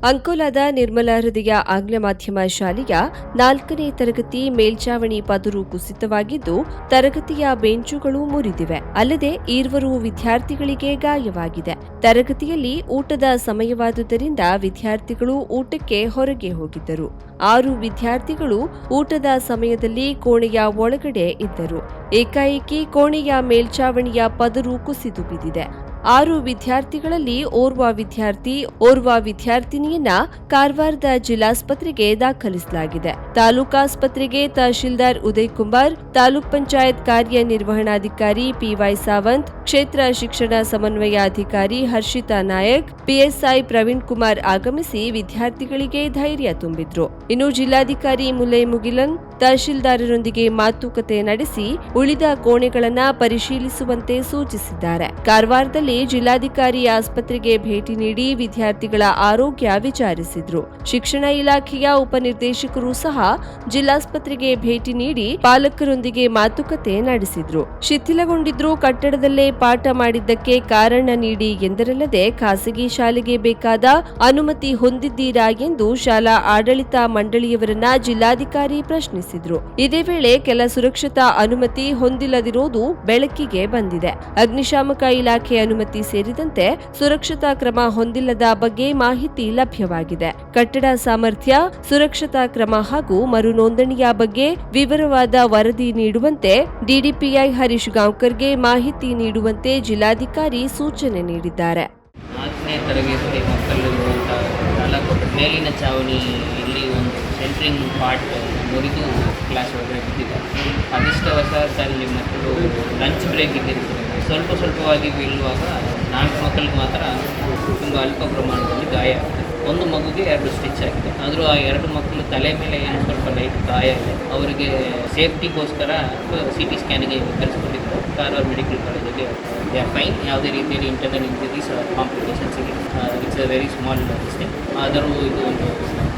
ಅಂಕೋಲಾದ ನಿರ್ಮಲಾ ಹೃದಯ ಆಂಗ್ಲ ಮಾಧ್ಯಮ ಶಾಲೆಯ 4ನೇ ತರಗತಿ ಮೇಲ್ಚಾವಣಿ ಪದರು ಕುಸಿತವಾಗಿದ್ದು, ತರಗತಿಯ ಬೆಂಚುಗಳು ಮುರಿದಿವೆ. ಅಲ್ಲದೆ ಈರ್ವರು ವಿದ್ಯಾರ್ಥಿಗಳಿಗೆ ಗಾಯವಾಗಿದೆ. ತರಗತಿಯಲ್ಲಿ ಊಟದ ಸಮಯವಾದುದರಿಂದ ವಿದ್ಯಾರ್ಥಿಗಳು ಊಟಕ್ಕೆ ಹೊರಗೆ ಹೋಗಿದ್ದರು. 6 ವಿದ್ಯಾರ್ಥಿಗಳು ಊಟದ ಸಮಯದಲ್ಲಿ ಕೋಣೆಯ ಒಳಗಡೆ ಇದ್ದರು. ಏಕಾಏಕಿ ಕೋಣೆಯ ಮೇಲ್ಚಾವಣಿಯ ಪದರು ಕುಸಿದು ಬಿದ್ದಿದೆ. 6 ವಿದ್ಯಾರ್ಥಿಗಳಲ್ಲಿ ಓರ್ವ ವಿದ್ಯಾರ್ಥಿನಿಯನ್ನ ಕಾರವಾರದ ಜಿಲ್ಲಾಸ್ಪತ್ರೆಗೆ ದಾಖಲಿಸಲಾಗಿದೆ. ತಾಲೂಕಾಸ್ಪತ್ರೆಗೆ ತಹಶೀಲ್ದಾರ್ ಉದಯ್ ಕುಮಾರ್, ತಾಲೂಕ್ ಪಂಚಾಯತ್ ಕಾರ್ಯನಿರ್ವಹಣಾಧಿಕಾರಿ ಪಿವೈ ಸಾವಂತ್, ಕ್ಷೇತ್ರ ಶಿಕ್ಷಣ ಸಮನ್ವಯಾಧಿಕಾರಿ ಹರ್ಷಿತಾ ನಾಯಕ್, ಪಿಎಸ್ಐ ಪ್ರವೀಣ್ ಕುಮಾರ್ ಆಗಮಿಸಿ ವಿದ್ಯಾರ್ಥಿಗಳಿಗೆ ಧೈರ್ಯ ತುಂಬಿದ್ರು. ಇನ್ನು ಜಿಲ್ಲಾಧಿಕಾರಿ ಮುಲೈ ಮುಗಿಲನ್ ತಹಶೀಲ್ದಾರರೊಂದಿಗೆ ಮಾತುಕತೆ ನಡೆಸಿ ಉಳಿದ ಕೋಣೆಗಳನ್ನು ಪರಿಶೀಲಿಸುವಂತೆ ಸೂಚಿಸಿದ್ದಾರೆ. ಕಾರವಾರದಲ್ಲಿ ಜಿಲ್ಲಾಧಿಕಾರಿ ಆಸ್ಪತ್ರೆಗೆ ಭೇಟಿ ನೀಡಿ ವಿದ್ಯಾರ್ಥಿಗಳ ಆರೋಗ್ಯ ವಿಚಾರಿಸಿದ್ರು. ಶಿಕ್ಷಣ ಇಲಾಖೆಯ ಉಪನಿರ್ದೇಶಕರು ಸಹ ಜಿಲ್ಲಾಸ್ಪತ್ರೆಗೆ ಭೇಟಿ ನೀಡಿ ಪಾಲಕರೊಂದಿಗೆ ಮಾತುಕತೆ ನಡೆಸಿದ್ರು. ಶಿಥಿಲಗೊಂಡಿದ್ರು ಕಟ್ಟಡದಲ್ಲೇ ಪಾಠ ಮಾಡಿದ್ದಕ್ಕೆ ಕಾರಣ ನೀಡಿ ಎಂದರಲ್ಲದೆ ಖಾಸಗಿ ಶಾಲೆಗೆ ಬೇಕಾದ ಅನುಮತಿ ಹೊಂದಿದ್ದೀರಾ ಎಂದು ಶಾಲಾ ಆಡಳಿತ ಮಂಡಳಿಯವರನ್ನ ಜಿಲ್ಲಾಧಿಕಾರಿ ಪ್ರಶ್ನಿಸಿದ್ರು. ಇದೇ ವೇಳೆ ಕೆಲ ಸುರಕ್ಷತಾ ಅನುಮತಿ ಹೊಂದಿಲ್ಲದಿರುವುದು ಬೆಳಕಿಗೆ ಬಂದಿದೆ. ಅಗ್ನಿಶಾಮಕ ಇಲಾಖೆ ಅನುಮತಿ ಸೇರಿದಂತೆ ಸುರಕ್ಷತಾ ಕ್ರಮ ಹೊಂದಿಲ್ಲದ ಬಗ್ಗೆ ಮಾಹಿತಿ ಲಭ್ಯವಾಗಿದೆ. ಕಟ್ಟಡ ಸಾಮರ್ಥ್ಯ, ಸುರಕ್ಷತಾ ಕ್ರಮ ಹಾಗೂ ಮರು ನೋಂದಣಿಯ ಬಗ್ಗೆ ವಿವರವಾದ ವರದಿ ನೀಡುವಂತೆ ಡಿಡಿಪಿಐ ಹರೀಶ್ ಗಾಂವ್ಕರ್ಗೆ ಮಾಹಿತಿ ನೀಡುವಂತೆ ಜಿಲ್ಲಾಧಿಕಾರಿ ಸೂಚನೆ ನೀಡಿದ್ದಾರೆ. 4ನೇ ತರಗತಿ ಮಕ್ಕಳು ಮೇಲಿನ ಚಾವಣಿ ಇಲ್ಲಿ ಒಂದು ಸೆಂಟ್ರಿಂಗ್ ಪಾರ್ಟ್ ಮುರಿದು ಕ್ಲಾಸ್ ಒಳಗಡೆ ಬಿದ್ದಿದ್ದಾರೆ. ಅದೃಷ್ಟವಶಾತ್ ಮಕ್ಕಳು ಲಂಚ್ ಬ್ರೇಕ್ ಇದ್ದಿರ್ತಾರೆ. ಸ್ವಲ್ಪವಾಗಿ ಬೀಳುವಾಗ 4 ಮಕ್ಕಳಿಗೆ ಮಾತ್ರ ತುಂಬ ಅಲ್ಪ ಪ್ರಮಾಣದಲ್ಲಿ ಗಾಯ ಆಗಿದೆ. ಒಂದು ಮಗುಗೆ 2 ಸ್ಟಿಚ್ ಆಗಿದೆ. ಆದರೂ ಆ 2 ಮಕ್ಕಳು ತಲೆ ಮೇಲೆ ಏನು ಸ್ವಲ್ಪ ಲೈಟ್ ಗಾಯ ಇದೆ. ಅವರಿಗೆ ಸೇಫ್ಟಿಗೋಸ್ಕರ CT ಸ್ಕ್ಯಾನಿಗೆ ಕಳಿಸ್ಕೊಂಡಿದ್ದಾರೆ. ಕಾರವಾರ ಮೆಡಿಕಲ್ ಕಾಲೇಜಿಗೆ ದೇ ಆರ್ ಫೈನ್. ಯಾವುದೇ ರೀತಿಯಲ್ಲಿ ಇಂಟರ್ನಲ್ ಇಂಜುರೀಸ್ ಕಾಂಪ್ಲಿಕೇಶನ್ಸ್ ಇದೆ. It's a very small thing. ಆದರೂ ಇದು ಒಂದು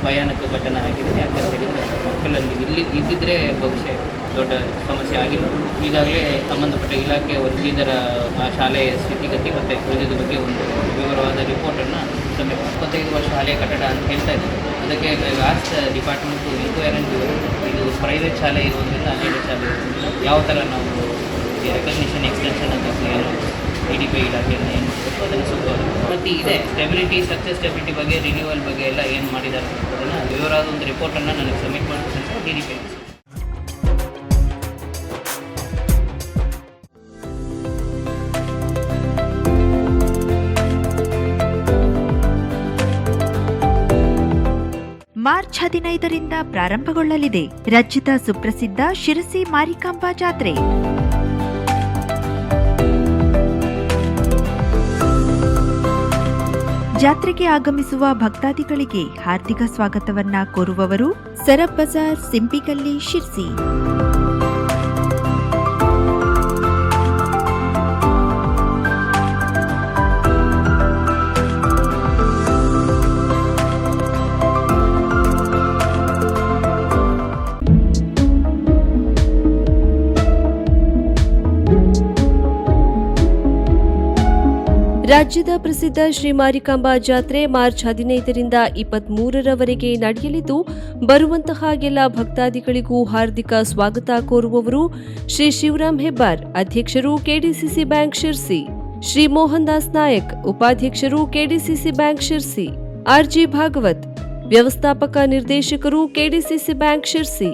ಭಯಾನಕ ಘಟನೆ ಆಗಿದೆ. ಯಾಕಂತ ಹೇಳಿದರೆ ಮಕ್ಕಳಲ್ಲಿ ಇಲ್ಲಿ ಇದ್ದಿದ್ದರೆ ಬಹುಶಃ ದೊಡ್ಡ ಸಮಸ್ಯೆ ಆಗಿಲ್ಲ. ಈಗಾಗಲೇ ಸಂಬಂಧಪಟ್ಟ ಇಲಾಖೆ ಇದರ ಶಾಲೆಯ ಸ್ಥಿತಿಗತಿ ಮತ್ತು ಉಳಿದ ಬಗ್ಗೆ ಒಂದು ವಿವರವಾದ ರಿಪೋರ್ಟನ್ನು 25 ವರ್ಷ ಶಾಲೆಯ ಕಟ್ಟಡ ಅಂತ ಹೇಳ್ತಾ ಇದ್ದಾರೆ. ಅದಕ್ಕೆ ಲಾಸ್ಟ್ ಡಿಪಾರ್ಟ್ಮೆಂಟು ಇನ್ಕ್ವೈರಿ ಇದು ಪ್ರೈವೇಟ್ ಶಾಲೆ ಇರೋದ್ರಿಂದ ಅನ್ಎಡೆಡ್ ಶಾಲೆ ಇರೋದ್ರಿಂದ ಯಾವ ಥರ ನಾವು ರೆಕಗ್ನಿಷನ್ ಎಕ್ಸ್ಟೆನ್ಷನ್ ಅಂತ ಏನು DDPI ಇಲಾಖೆಯನ್ನು ಏನು ಮಾಡಬೇಕು ಅದನ್ನು ಸುತ್ತೋದು ಮತ್ತು ಇದೆ ಸ್ಟೆಬಿಲಿಟಿ, ಸ್ಟ್ರಕ್ಚರ್ ಸ್ಟೆಬಿಲಿಟಿ ಬಗ್ಗೆ, ರಿನ್ಯೂವಲ್ ಬಗ್ಗೆ ಎಲ್ಲ ಏನು ಮಾಡಿದ್ದಾರೆ ಅದನ್ನು ವಿವರವಾದ ಒಂದು ರಿಪೋರ್ಟನ್ನು ನನಗೆ ಸಬ್ಮಿಟ್ ಮಾಡಬೇಕು ಅಂತ DDPI. ಮಾರ್ಚ್ 15ರಿಂದ ಪ್ರಾರಂಭಗೊಳ್ಳಲಿದೆ ರಾಜ್ಯದ ಸುಪ್ರಸಿದ್ಧ ಶಿರಸಿ ಮಾರಿಕಾಂಬಾ ಜಾತ್ರೆ. ಜಾತ್ರೆಗೆ ಆಗಮಿಸುವ ಭಕ್ತಾದಿಗಳಿಗೆ ಹಾರ್ದಿಕ ಸ್ವಾಗತವನ್ನ ಕೋರುವವರು ಸರಬ್ ಬಜಾರ್, ಸಿಂಪಿಗಲ್ಲಿ, ಶಿರ್ಸಿ. ರಾಜ್ಯದ ಪ್ರಸಿದ್ಧ ಶ್ರೀ ಮಾರಿಕಾಂಬಾ ಜಾತ್ರೆ ಮಾರ್ಚ್ 15ರಿಂದ 23ರವರೆಗೆ ನಡೆಯಲಿದ್ದು, ಬರುವಂತಹ ಎಲ್ಲ ಭಕ್ತಾದಿಗಳಿಗೂ ಹಾರ್ದಿಕ ಸ್ವಾಗತ ಕೋರುವವರು ಶ್ರೀ ಶಿವರಾಮ್ ಹೆಬ್ಬಾರ್, ಅಧ್ಯಕ್ಷರು ಕೆಡಿಸಿಸಿ ಬ್ಯಾಂಕ್ ಶಿರ್ಸಿ, ಶ್ರೀ ಮೋಹನ್ ದಾಸ್ ನಾಯಕ್, ಉಪಾಧ್ಯಕ್ಷರು ಕೆಡಿಸಿಸಿ ಬ್ಯಾಂಕ್ ಶಿರ್ಸಿ, ಆರ್ಜಿ ಭಾಗವತ್, ವ್ಯವಸ್ಥಾಪಕ ನಿರ್ದೇಶಕರು ಕೆಡಿಸಿಸಿ ಬ್ಯಾಂಕ್ ಶಿರ್ಸಿ.